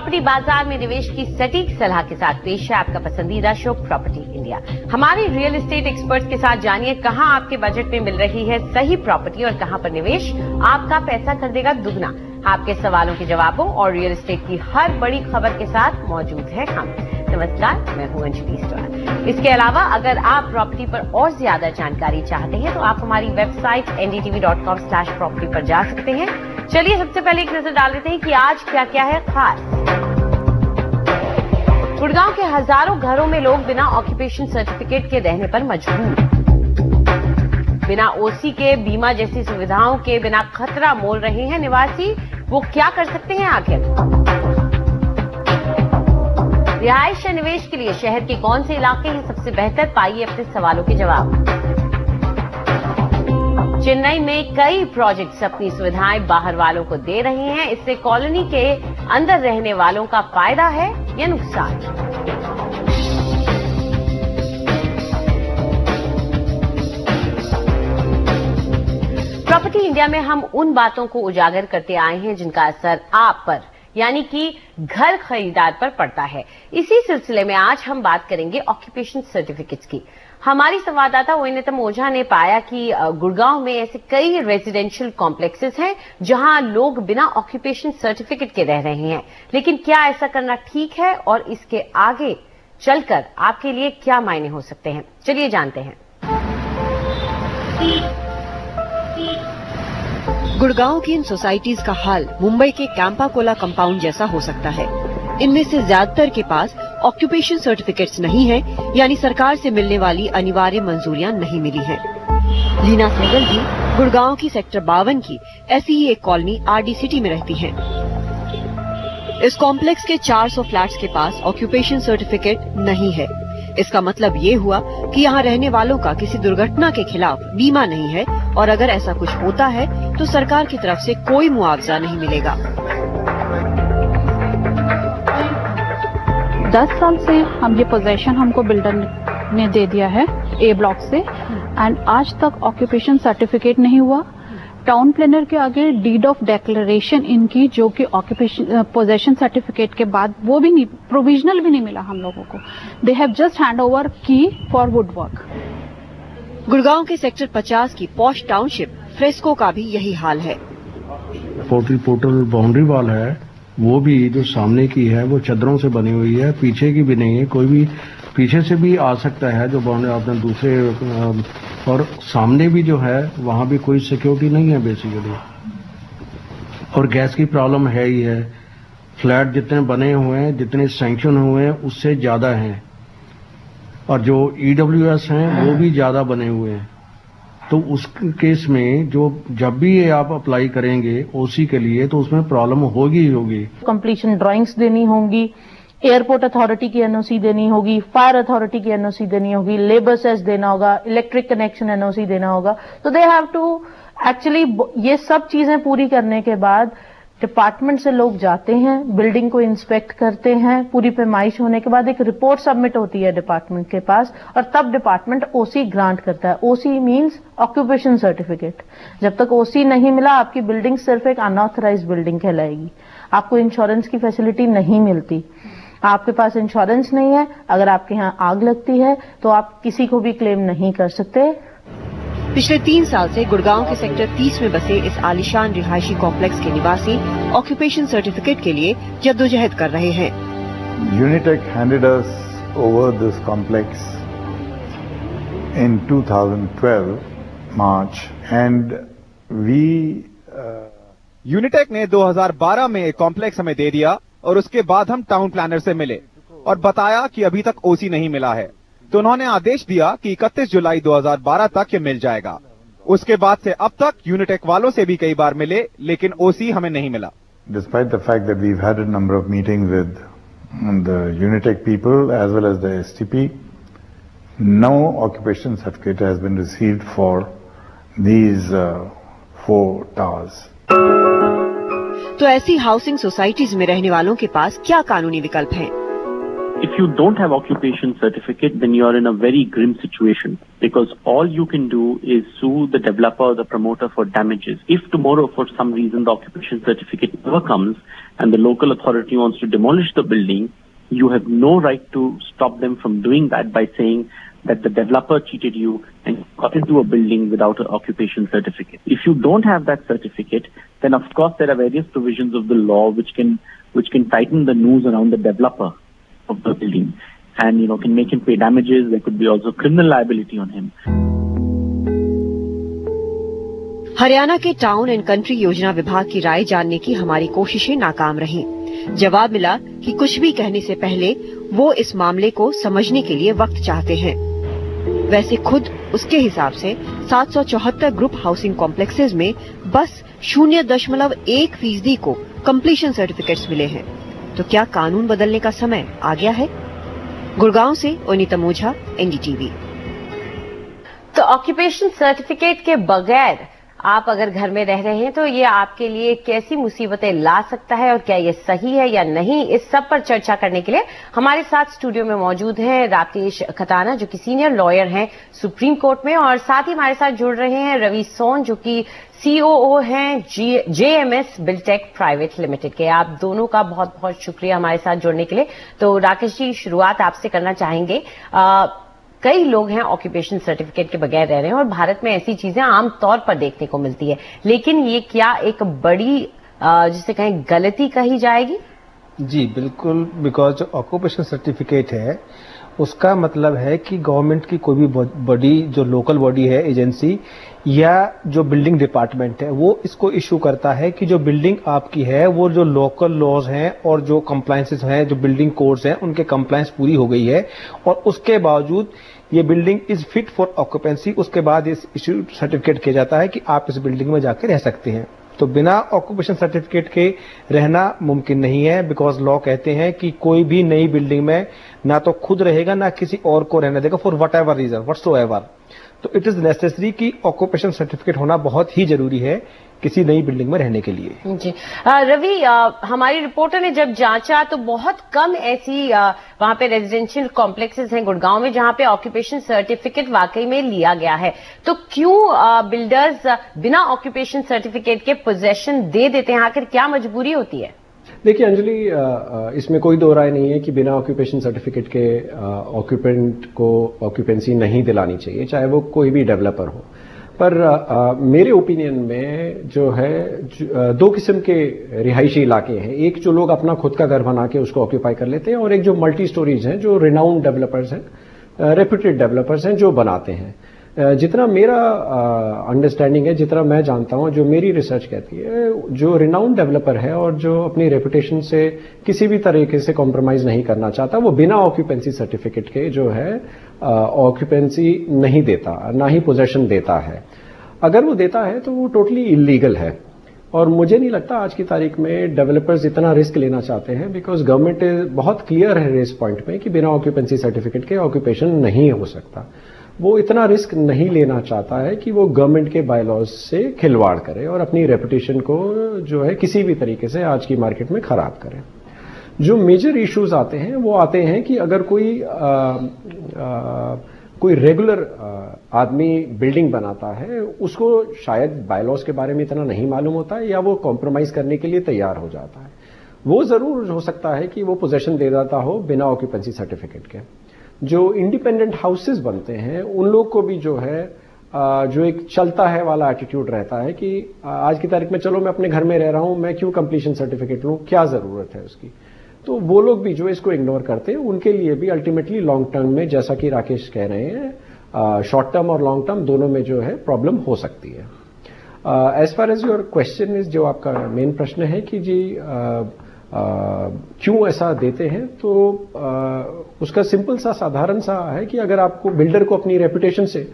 Property बाजार में निवेश की सटीक सलाह के साथ पेश है आपका पसंदीदा शो प्रॉपर्टी इंडिया। हमारे रियल एस्टेट एक्सपर्ट्स के साथ जानिए कहां आपके बजट में मिल रही है सही प्रॉपर्टी और कहां पर निवेश आपका पैसा कर देगा दुगना। आपके सवालों के जवाबों और रियल एस्टेट की हर बड़ी खबर के साथ मौजूद है हम। नमस्कार, मैं हूं अंजलि स्टार। इसके अलावा अगर आप प्रॉपर्टी पर और ज्यादा जानकारी चाहते हैं तो आप हमारी वेबसाइट ndtv.com/property पर जा सकते हैं। चलिए सबसे पहले एक नजर डाल लेते हैं कि आज क्या क्या है खास। गुड़गांव के हजारों घरों में लोग बिना ऑक्यूपेशन सर्टिफिकेट के रहने पर मजबूर। बिना ओसी के बीमा जैसी सुविधाओं के बिना खतरा मोल रहे हैं निवासी। वो क्या कर सकते हैं आखिर? रिहायश या निवेश के लिए शहर के कौन से इलाके हैं सबसे बेहतर? पाइए अपने सवालों के जवाब। चेन्नई में कई प्रोजेक्ट्स अपनी सुविधाएं बाहर वालों को दे रहे हैं। इससे कॉलोनी के अंदर रहने वालों का फायदा है या नुकसान? प्रॉपर्टी इंडिया में हम उन बातों को उजागर करते आए हैं जिनका असर आप पर यानी कि घर खरीदार पर पड़ता है। इसी सिलसिले में आज हम बात करेंगे ऑक्यूपेशन सर्टिफिकेट्स की। हमारी संवाददाता ओएनएतम ओझा ने पाया कि गुड़गांव में ऐसे कई रेजिडेंशियल कॉम्प्लेक्सेस हैं जहां लोग बिना ऑक्यूपेशन सर्टिफिकेट के रह रहे हैं। लेकिन क्या ऐसा करना ठीक है और इसके आगे चलकर आपके लिए क्या मायने हो सकते हैं? चलिए जानते हैं। गुड़गांव की इन सोसाइटीज का हाल मुंबई के कैंपा कोला कंपाउंड जैसा हो सकता है। इनमें से ज्यादातर के पास ऑक्यूपेशन सर्टिफिकेट्स नहीं है, यानी सरकार से मिलने वाली अनिवार्य मंजूरियां नहीं मिली हैं। लीना सहगल भी गुड़गांव की सेक्टर 52 की ऐसी ही एक कॉलोनी आरडी सिटी में रहती हैं। इस कॉम्प्लेक्स के 400 फ्लैट्स के पास ऑक्यूपेशन सर्टिफिकेट नहीं है। इसका मतलब ये हुआ कि यहाँ रहने वालों का किसी दुर्घटना के खिलाफ बीमा नहीं है और अगर ऐसा कुछ होता है तो सरकार की तरफ से कोई मुआवजा नहीं मिलेगा। 10 साल से हम ये पोजीशन हमको बिल्डर ने दे दिया है ए ब्लॉक से एंड आज तक ऑक्यूपेशन सर्टिफिकेट नहीं हुआ। टाउन प्लानर के आगे डीड ऑफ डिक्लेरेशन इनकी जो कि ऑक्यूपेशन पोजेशन सर्टिफिकेट के बाद वो भी नहीं, प्रोविजनल भी नहीं मिला हम लोगों को। They have just hand over की फॉर वुड वर्क। गुड़गांव के सेक्टर 50 की पॉश टाउनशिप फ्रेस्को का भी यही हाल है। पोर्टल बाउंड्री वॉल है, वो भी जो सामने की है वो चदरों से बनी हुई है, पीछे की भी नहीं है। कोई भी पीछे से भी आ सकता है जो बाउंड्री आपने दूसरे, और सामने भी जो है वहां भी कोई सिक्योरिटी नहीं है बेसिकली। और गैस की प्रॉब्लम है ही है। फ्लैट जितने बने हुए हैं, जितने सैंक्शन हुए हैं उससे ज्यादा हैं, और जो ईडब्ल्यूएस हैं वो भी ज्यादा बने हुए हैं। तो उस केस में जो जब भी ये आप अप्लाई करेंगे ओसी के लिए तो उसमें प्रॉब्लम होगी ही होगी। कंप्लीशन ड्राइंग्स देनी होंगी, एयरपोर्ट अथॉरिटी की एनओसी देनी होगी, फायर अथॉरिटी की एनओसी देनी होगी, लेबर सेस देना होगा, इलेक्ट्रिक कनेक्शन एनओसी देना होगा। तो दे हैव टू एक्चुअली ये सब चीजें पूरी करने के बाद डिपार्टमेंट से लोग जाते हैं, बिल्डिंग को इंस्पेक्ट करते हैं। पूरी पैमाइश होने के बाद एक रिपोर्ट सबमिट होती है डिपार्टमेंट के पास और तब डिपार्टमेंट ओसी ग्रांट करता है। ओसी मींस ऑक्यूपेशन सर्टिफिकेट। जब तक ओसी नहीं मिला आपकी बिल्डिंग सिर्फ एक अनऑथराइज्ड बिल्डिंग कहलाएगी। आपको इंश्योरेंस की फैसिलिटी नहीं मिलती। आपके पास इंश्योरेंस नहीं है, अगर आपके यहाँ आग लगती है तो आप किसी को भी क्लेम नहीं कर सकते। पिछले 3 साल से गुड़गांव के सेक्टर 30 में बसे इस आलीशान रिहायशी कॉम्प्लेक्स के निवासी ऑक्यूपेशन सर्टिफिकेट के लिए जद्दोजहद कर रहे हैं। Unitech handed us over this complex in 2012 March and we Unitech ने 2012 में एक कॉम्प्लेक्स हमें दे दिया और उसके बाद हम टाउन प्लानर से मिले और बताया कि अभी तक ओसी नहीं मिला है। तो उन्होंने आदेश दिया कि 31 जुलाई 2012 तक ये मिल जाएगा। उसके बाद से अब तक यूनिटेक वालों से भी कई बार मिले लेकिन ओसी हमें नहीं मिला। Despite the fact that we've had a number of meetings with the Unitech people as well as the STP, no occupation certificate has been received for these 4 towers. तो ऐसी हाउसिंग सोसाइटीज में रहने वालों के पास क्या कानूनी विकल्प हैं? If you don't have occupation certificate, then you are in a very grim situation because all you can do is sue the developer or the promoter for damages. If tomorrow, for some reason, the occupation certificate never comes and the local authority wants to demolish the building, you have no right to stop them from doing that by saying that the developer cheated you and got into a building without an occupation certificate. If you don't have that certificate, then of course there are various provisions of the law which can tighten the noose around the developer of the building and can make him pay damages. There could be also criminal liability on him. Haryana के town and country योजना विभाग की राय जानने की हमारी कोशिशें नाकाम रहीं। जवाब मिला कि कुछ भी कहने से पहले वो इस मामले को समझने के लिए वक्त चाहते हैं। वैसे खुद उसके हिसाब से 774 ग्रुप हाउसिंग कॉम्प्लेक्सेस में बस 0.1% को कंप्लीशन सर्टिफिकेट्स मिले हैं। तो क्या कानून बदलने का समय आ गया है? गुड़गांव से ओनिता मोझा, एनडीटीवी। तो ऑक्यूपेशन सर्टिफिकेट के बगैर आप अगर घर में रह रहे हैं तो ये आपके लिए कैसी मुसीबतें ला सकता है और क्या ये सही है या नहीं, इस सब पर चर्चा करने के लिए हमारे साथ स्टूडियो में मौजूद हैं राकेश खताना जो कि सीनियर लॉयर हैं सुप्रीम कोर्ट में, और साथ ही हमारे साथ जुड़ रहे हैं रवि सोन जो कि COO हैं JMS बिल्टेक प्राइवेट लिमिटेड के। आप दोनों का बहुत बहुत शुक्रिया हमारे साथ जुड़ने के लिए। तो राकेश जी, शुरुआत आपसे करना चाहेंगे। कई लोग हैं ऑक्यूपेशन सर्टिफिकेट के बगैर रह रहे हैं और भारत में ऐसी चीजें आमतौर पर देखने को मिलती है, लेकिन ये क्या एक बड़ी जिसे कहें गलती कही जाएगी? जी बिल्कुल, बिकॉज ऑक्यूपेशन सर्टिफिकेट है उसका मतलब है कि गवर्नमेंट की कोई भी बॉडी, जो लोकल बॉडी है, एजेंसी या जो बिल्डिंग डिपार्टमेंट है, वो इसको इशू करता है कि जो बिल्डिंग आपकी है वो जो लोकल लॉज हैं और जो कंप्लायंसेस हैं, जो बिल्डिंग कोड्स हैं, उनके कंप्लायंस पूरी हो गई है और उसके बावजूद ये building is fit for occupancy. उसके बाद इस इशू सर्टिफिकेट किया जाता है कि आप इस बिल्डिंग में जाकर रह सकते हैं। तो बिना ऑक्यूपेशन सर्टिफिकेट के रहना मुमकिन नहीं है, बिकॉज लॉ कहते हैं कि कोई भी नई बिल्डिंग में ना तो खुद रहेगा ना किसी और को रहने देगा, for whatever reason whatsoever. तो इट इज नेसेसरी कि ऑक्यूपेशन सर्टिफिकेट होना बहुत ही जरूरी है किसी नई बिल्डिंग में रहने के लिए। जी रवि, हमारी रिपोर्टर ने जब जांचा तो बहुत कम ऐसी वहां पे रेजिडेंशियल कॉम्प्लेक्सेस हैं गुड़गांव में जहां पे ऑक्यूपेशन सर्टिफिकेट वाकई में लिया गया है। तो क्यों बिल्डर्स बिना ऑक्यूपेशन सर्टिफिकेट के पोजेशन दे देते हैं? आखिर क्या मजबूरी होती है? देखिए अंजलि, इसमें कोई दो राय नहीं है कि बिना ऑक्यूपेशन सर्टिफिकेट के ऑक्यूपेंट को ऑक्यूपेंसी नहीं दिलानी चाहिए, चाहे वो कोई भी डेवलपर हो। पर मेरे ओपिनियन में जो है दो किस्म के रिहायशी इलाके हैं। एक जो लोग अपना खुद का घर बना के उसको ऑक्यूपाई कर लेते हैं और एक जो मल्टी स्टोरीज हैं, जो रिनाउंड डेवलपर्स हैं, रेप्यूटेड डेवलपर्स हैं जो बनाते हैं। जितना मेरा अंडरस्टैंडिंग है, जितना मैं जानता हूं, जो मेरी रिसर्च कहती है, जो रिनाउंड डेवलपर है और जो अपनी रेपुटेशन से किसी भी तरीके से कॉम्प्रोमाइज नहीं करना चाहता, वो बिना ऑक्यूपेंसी सर्टिफिकेट के जो है ऑक्यूपेंसी नहीं देता, ना ही पोजेशन देता है। अगर वो देता है तो वो टोटली इलीगल है और मुझे नहीं लगता आज की तारीख में डेवलपर्स इतना रिस्क लेना चाहते हैं, बिकॉज गवर्नमेंट बहुत क्लियर है इस पॉइंट पे कि बिना ऑक्यूपेंसी सर्टिफिकेट के ऑक्यूपेशन नहीं हो सकता। वो इतना रिस्क नहीं लेना चाहता है कि वो गवर्नमेंट के बायलॉज से खिलवाड़ करे और अपनी रेपुटेशन को जो है किसी भी तरीके से आज की मार्केट में खराब करे। जो मेजर इश्यूज आते हैं वो आते हैं कि अगर कोई रेगुलर आदमी बिल्डिंग बनाता है, उसको शायद बायलॉज के बारे में इतना नहीं मालूम होता है या वो कॉम्प्रोमाइज करने के लिए तैयार हो जाता है। वो जरूर हो सकता है कि वो पोजेशन दे देता हो बिना ऑक्यूपेंसी सर्टिफिकेट के। जो इंडिपेंडेंट हाउसेस बनते हैं उन लोग को भी जो है जो एक चलता है वाला एटीट्यूड रहता है कि आज की तारीख में चलो मैं अपने घर में रह रहा हूं, मैं क्यों कंप्लीशन सर्टिफिकेट लूं, क्या जरूरत है उसकी। तो वो लोग भी जो इसको इग्नोर करते हैं, उनके लिए भी अल्टीमेटली लॉन्ग टर्म में, जैसा कि राकेश कह रहे हैं, शॉर्ट टर्म और लॉन्ग टर्म दोनों में जो है प्रॉब्लम हो सकती है। As far as your question is, जो आपका मेन प्रश्न है कि जी क्यों ऐसा देते हैं, तो उसका सिंपल सा साधारण सा है कि अगर आपको बिल्डर को अपनी रेपुटेशन से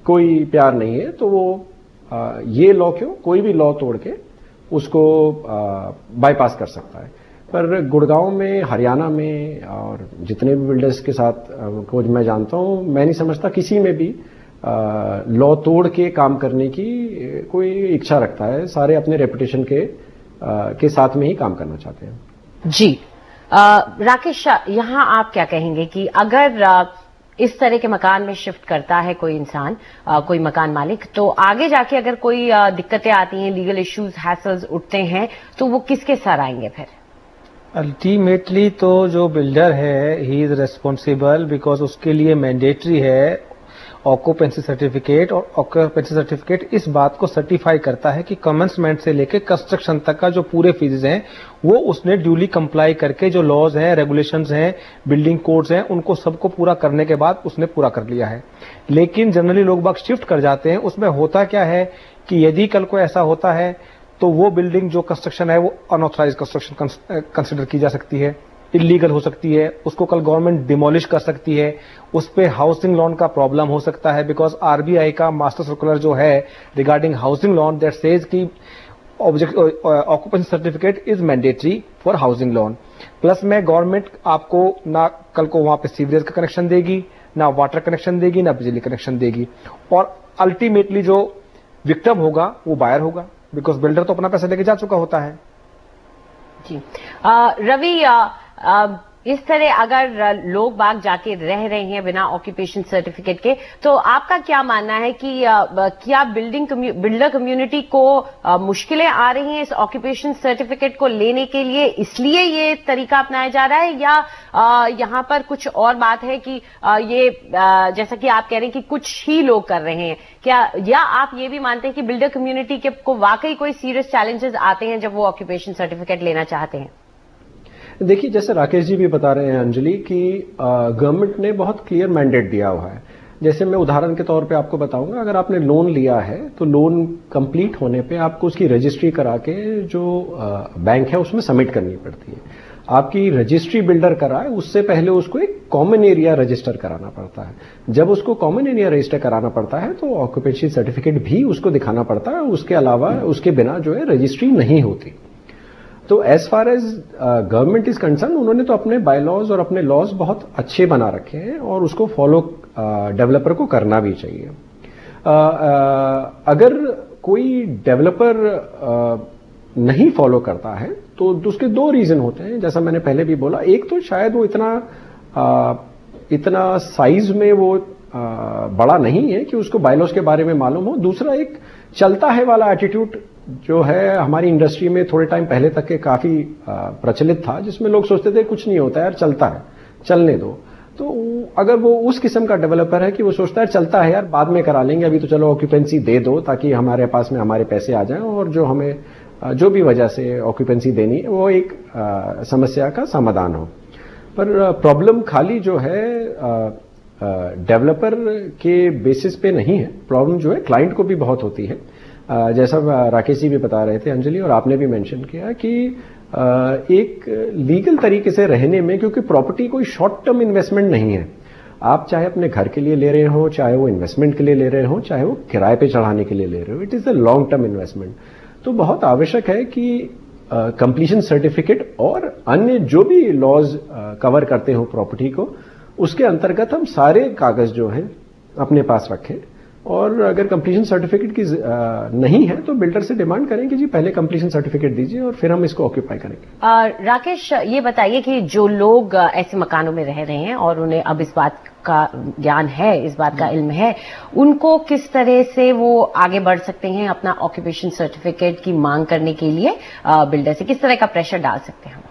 कोई प्यार नहीं है तो वो ये लॉ क्यों, कोई भी लॉ तोड़ के उसको बाईपास कर सकता है। पर गुड़गांव में, हरियाणा में और जितने भी बिल्डर्स के साथ को मैं जानता हूं, मैं नहीं समझता किसी में भी लॉ तोड़ के काम करने की कोई इच्छा रखता है। सारे अपने रेपुटेशन के साथ में ही काम करना चाहते हैं। जी राकेश, यहाँ आप क्या कहेंगे कि अगर इस तरह के मकान में शिफ्ट करता है कोई इंसान, कोई मकान मालिक, तो आगे जाके अगर कोई दिक्कतें आती हैं, लीगल इश्यूज, हैसल्स उठते हैं, तो वो किसके सर आएंगे फिर? अल्टीमेटली तो जो बिल्डर है ही इज रेस्पॉन्सिबल, बिकॉज उसके लिए मैंडेटरी है ऑक्यूपेंसी सर्टिफिकेट, और ऑक्यूपेंसी सर्टिफिकेट इस बात को सर्टिफाई करता है कि कमेंसमेंट से लेकर कंस्ट्रक्शन तक का जो पूरे फेजेस हैं वो उसने ड्यूली कंप्लाई करके, जो लॉज हैं, रेगुलेशंस हैं, बिल्डिंग कोड्स हैं, उनको सबको पूरा करने के बाद उसने पूरा कर लिया है। लेकिन जनरली लोग बाग शिफ्ट कर जाते हैं, उसमें होता क्या है कि यदि कल को ऐसा होता है तो वो बिल्डिंग जो कंस्ट्रक्शन है वो अनऑथराइज कंस्ट्रक्शन कंसिडर की जा सकती है, इलीगल हो सकती है, उसको कल गवर्नमेंट डिमोलिश कर सकती है, उस पे हाउसिंग लोन का प्रॉब्लम हो सकता है, बिकॉज आरबीआई का मास्टर सर्कुलर जो है regarding housing loan that says कि occupancy certificate is mandatory for housing loan. Plus में गवर्नमेंट आपको ना कल को वहां पे सीवरेज का कनेक्शन देगी, ना वाटर कनेक्शन देगी, ना बिजली कनेक्शन देगी, और अल्टीमेटली जो विक्टिम होगा वो बायर होगा, बिकॉज बिल्डर तो अपना पैसा लेके जा चुका होता है। जी रवि, इस तरह अगर लोग बाग जाके रह रहे हैं बिना ऑक्यूपेशन सर्टिफिकेट के, तो आपका क्या मानना है कि क्या बिल्डर कम्युनिटी को मुश्किलें आ रही हैं इस ऑक्यूपेशन सर्टिफिकेट को लेने के लिए, इसलिए ये तरीका अपनाया जा रहा है, या यहाँ पर कुछ और बात है कि ये जैसा कि आप कह रहे हैं कि कुछ ही लोग कर रहे हैं, क्या, या आप ये भी मानते हैं कि बिल्डर कम्युनिटी को वाकई कोई सीरियस चैलेंजेस आते हैं जब वो ऑक्यूपेशन सर्टिफिकेट लेना चाहते हैं? देखिए, जैसे राकेश जी भी बता रहे हैं अंजलि, कि गवर्नमेंट ने बहुत क्लियर मैंडेट दिया हुआ है। जैसे मैं उदाहरण के तौर पे आपको बताऊंगा, अगर आपने लोन लिया है तो लोन कंप्लीट होने पे आपको उसकी रजिस्ट्री करा के जो बैंक है उसमें सबमिट करनी पड़ती है। आपकी रजिस्ट्री बिल्डर कराए उससे पहले उसको एक कॉमन एरिया रजिस्टर कराना पड़ता है। जब उसको कॉमन एरिया रजिस्टर कराना पड़ता है तो ऑक्यूपेंसी सर्टिफिकेट भी उसको दिखाना पड़ता है, उसके अलावा उसके बिना जो है रजिस्ट्री नहीं होती। तो as far as government is concern, उन्होंने तो अपने बायलॉज और अपने लॉज बहुत अच्छे बना रखे हैं और उसको फॉलो डेवलपर को करना भी चाहिए। अगर कोई डेवलपर नहीं फॉलो करता है तो उसके दो रीजन होते हैं, जैसा मैंने पहले भी बोला। एक तो शायद वो इतना साइज में वो बड़ा नहीं है कि उसको बायलॉज के बारे में मालूम हो। दूसरा, एक चलता है वाला एटीट्यूड जो है हमारी इंडस्ट्री में थोड़े टाइम पहले तक के काफी प्रचलित था, जिसमें लोग सोचते थे कुछ नहीं होता यार, चलता है, चलने दो। तो अगर वो उस किस्म का डेवलपर है कि वो सोचता है चलता है यार, बाद में करा लेंगे, अभी तो चलो ऑक्यूपेंसी दे दो ताकि हमारे पास में हमारे पैसे आ जाएं, और जो हमें जो भी वजह से ऑक्यूपेंसी देनी है वो एक समस्या का समाधान हो। पर प्रॉब्लम खाली जो है डेवलपर के बेसिस पे नहीं है, प्रॉब्लम जो है क्लाइंट को भी बहुत होती है। जैसा राकेश जी भी बता रहे थे अंजलि, और आपने भी मेंशन किया कि एक लीगल तरीके से रहने में, क्योंकि प्रॉपर्टी कोई शॉर्ट टर्म इन्वेस्टमेंट नहीं है। आप चाहे अपने घर के लिए ले रहे हो, चाहे वो इन्वेस्टमेंट के लिए ले रहे हो, चाहे वो किराए पे चढ़ाने के लिए ले रहे हो, it is a long term investment. तो बहुत आवश्यक है कि कंप्लीशन सर्टिफिकेट और अन्य जो भी लॉज कवर करते हो प्रॉपर्टी को, उसके अंतर्गत हम सारे कागज जो हैं अपने पास रखें। और अगर कंप्लीशन सर्टिफिकेट की नहीं है तो बिल्डर से डिमांड करें कि जी पहले कंप्लीशन सर्टिफिकेट दीजिए और फिर हम इसको ऑक्यूपाई करेंगे। राकेश, ये बताइए कि जो लोग ऐसे मकानों में रह रहे हैं और उन्हें अब इस बात का ज्ञान है, इस बात का इल्म है, उनको किस तरह से वो आगे बढ़ सकते हैं अपना ऑक्यूपेशन सर्टिफिकेट की मांग करने के लिए? बिल्डर से किस तरह का प्रेशर डाल सकते हैं?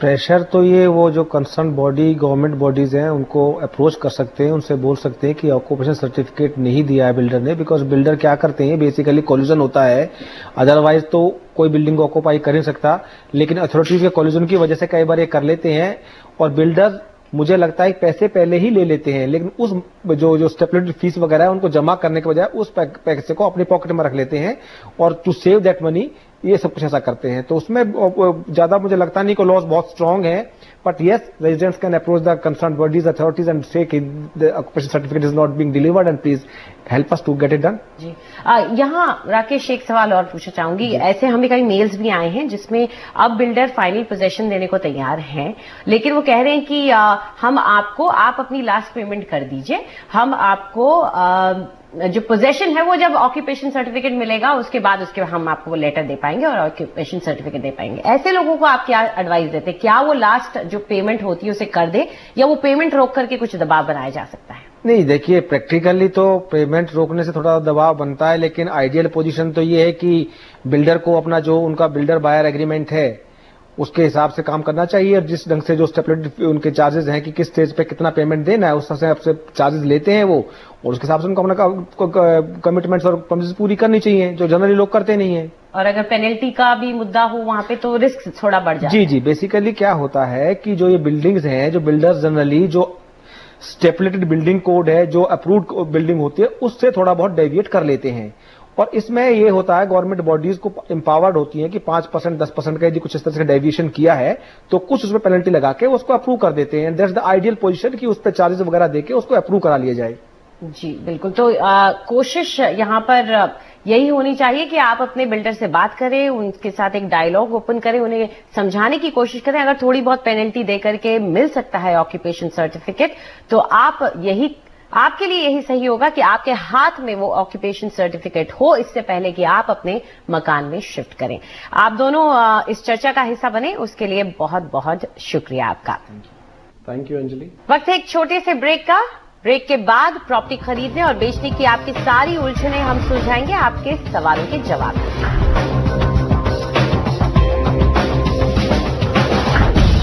प्रेशर तो ये वो जो कंसर्न बॉडी, गवर्नमेंट बॉडीज हैं, उनको अप्रोच कर सकते हैं, उनसे बोल सकते हैं कि ऑक्यूपेशन सर्टिफिकेट नहीं दिया है बिल्डर ने। बिकॉज बिल्डर क्या करते हैं, बेसिकली कोलिजन होता है, अदरवाइज तो कोई बिल्डिंग को ऑक्यूपाई कर नहीं सकता, लेकिन अथॉरिटी के कोलिजन की वजह से कई बार ये कर लेते हैं। और बिल्डर, मुझे लगता है पैसे पहले ही ले लेते हैं, लेकिन उस जो स्टेपलेटेड फीस वगैरह है उनको जमा करने के बजाय उस पैसे को अपने पॉकेट में रख लेते हैं, और टू सेव दैट मनी ये सब कुछ ऐसा करते हैं। तो उसमें ज्यादा मुझे लगता नहीं कि लॉज बहुत स्ट्रांग है, but yes, residents can approach the concern bodies, authorities and say that the occupation certificate is not being delivered and please help us to get it done. जी, यहाँ राकेश एक सवाल और पूछना चाहूंगी। ऐसे हमें कई मेल्स भी आए हैं जिसमें अब बिल्डर फाइनल पोजेशन देने को तैयार हैं, लेकिन वो कह रहे हैं कि हम आपको, आप अपनी लास्ट पेमेंट कर दीजिए, हम आपको जो पोजेशन है वो जब ऑक्यूपेशन सर्टिफिकेट मिलेगा उसके बाद हम आपको वो लेटर दे पाएंगे और ऑक्यूपेशन सर्टिफिकेट दे पाएंगे। ऐसे लोगों को आप क्या एडवाइस देते हैं? क्या वो लास्ट जो पेमेंट होती है उसे कर दे या वो पेमेंट रोक करके कुछ दबाव बनाया जा सकता है? नहीं, देखिए प्रैक्टिकली तो पेमेंट रोकने से थोड़ा दबाव बनता है, लेकिन आइडियल पोजीशन तो ये है कि बिल्डर को अपना जो उनका बिल्डर बायर एग्रीमेंट है उसके हिसाब से काम करना चाहिए। और जिस ढंग से जो स्टेपुलेटेड उनके चार्जेस हैं कि किस स्टेज पे कितना पेमेंट देना है उस हिसाब से चार्जेस लेते हैं वो, और उसके हिसाब से उनको अपना कमिटमेंट्स और प्रॉमिसेस पूरी करनी चाहिए, जो जनरली लोग करते नहीं है। और अगर पेनल्टी का भी मुद्दा हो वहां पे तो रिस्क थोड़ा बढ़ जाता है। जी, बेसिकली क्या होता है कि जो ये बिल्डिंग्स हैं, जो बिल्डर्स जनरली जो स्टेपुलेटेड बिल्डिंग कोड है, जो अप्रूव्ड बिल्डिंग होती है, उससे थोड़ा बहुत डेविएट कर लेते हैं। और इसमें ये होता है गवर्नमेंट बॉडीज को एम्पावर्ड होती है कि 5% 10% का यदि कुछ इस तरह से डेविएशन किया है तो कुछ उसमें पेनल्टी लगा के उसको अप्रूव कर देते हैं। दैट्स द आइडियल पोजीशन कि उस पर चार्जेस वगैरह देके उसको अप्रूव करा लिया जाए। जी बिल्कुल। तो कोशिश यहाँ पर यही होनी चाहिए कि आप अपने बिल्डर से बात करें, उनके साथ एक डायलॉग ओपन करें, उन्हें समझाने की कोशिश करें। अगर थोड़ी बहुत पेनल्टी दे करके मिल सकता है ऑक्यूपेशन सर्टिफिकेट तो आपके लिए यही सही होगा कि आपके हाथ में वो ऑक्यूपेशन सर्टिफिकेट हो इससे पहले कि आप अपने मकान में शिफ्ट करें। आप दोनों इस चर्चा का हिस्सा बने, उसके लिए बहुत बहुत शुक्रिया आपका। Thank you Anjali. वक्त है एक छोटे से ब्रेक का। ब्रेक के बाद प्रॉपर्टी खरीदने और बेचने की आपकी सारी उलझनें हम सुलझाएंगे आपके सवालों के जवाब।